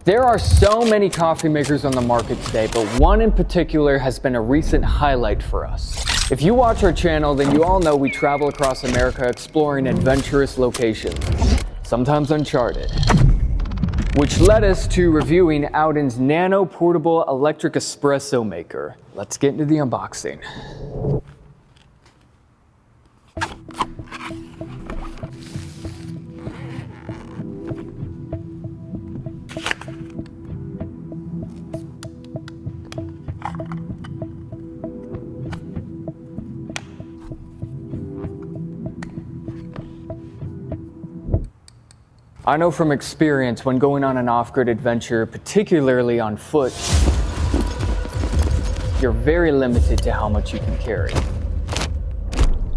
There are so many coffee makers on the market today, but one in particular has been a recent highlight for us. If you watch our channel, then you all know we travel across America exploring adventurous locations, sometimes uncharted. Which led us to reviewing Outin's Nano portable electric espresso maker. Let's get into the unboxing. I know from experience when going on an off-grid adventure, particularly on foot, you're very limited to how much you can carry.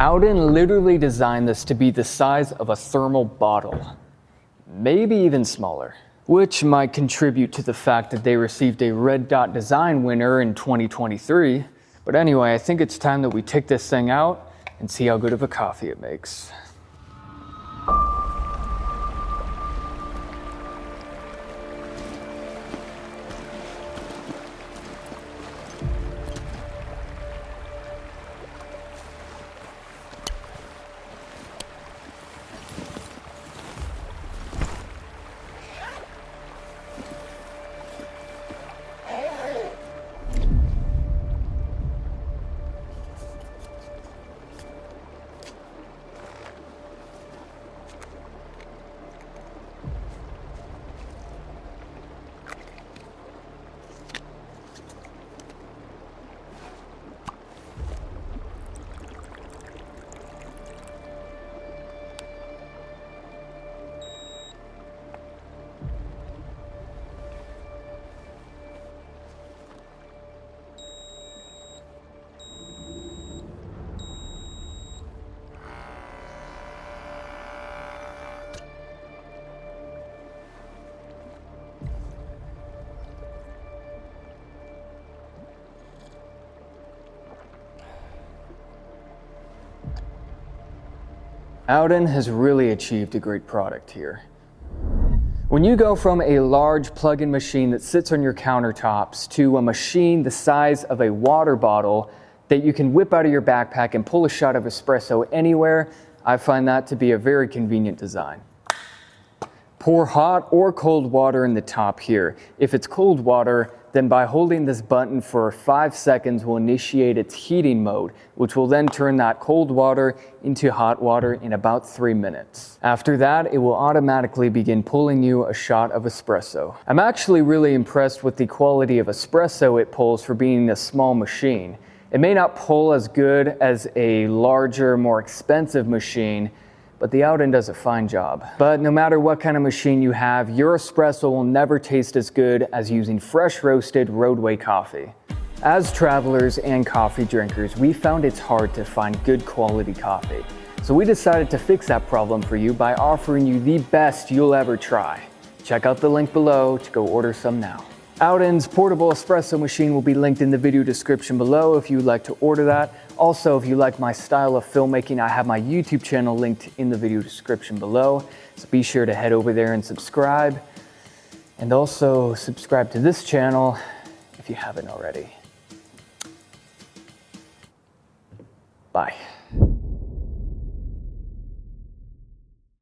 Outin literally designed this to be the size of a thermal bottle, maybe even smaller, which might contribute to the fact that they received a Red Dot Design winner in 2023. But anyway, I think it's time that we take this thing out and see how good of a coffee it makes. Outin has really achieved a great product here. When you go from a large plug-in machine that sits on your countertops to a machine the size of a water bottle that you can whip out of your backpack and pull a shot of espresso anywhere, I find that to be a very convenient design. Pour hot or cold water in the top here. If it's cold water, then by holding this button for 5 seconds will initiate its heating mode, which will then turn that cold water into hot water in about 3 minutes. After that, it will automatically begin pulling you a shot of espresso. I'm actually really impressed with the quality of espresso it pulls for being a small machine. It may not pull as good as a larger, more expensive machine, but the Outin does a fine job. But no matter what kind of machine you have, your espresso will never taste as good as using fresh roasted roadway coffee. As travelers and coffee drinkers, we found it's hard to find good quality coffee. So we decided to fix that problem for you by offering you the best you'll ever try. Check out the link below to go order some now. Outin's portable espresso machine will be linked in the video description below if you'd like to order that. Also, if you like my style of filmmaking, I have my YouTube channel linked in the video description below. So be sure to head over there and subscribe. And also subscribe to this channel if you haven't already. Bye.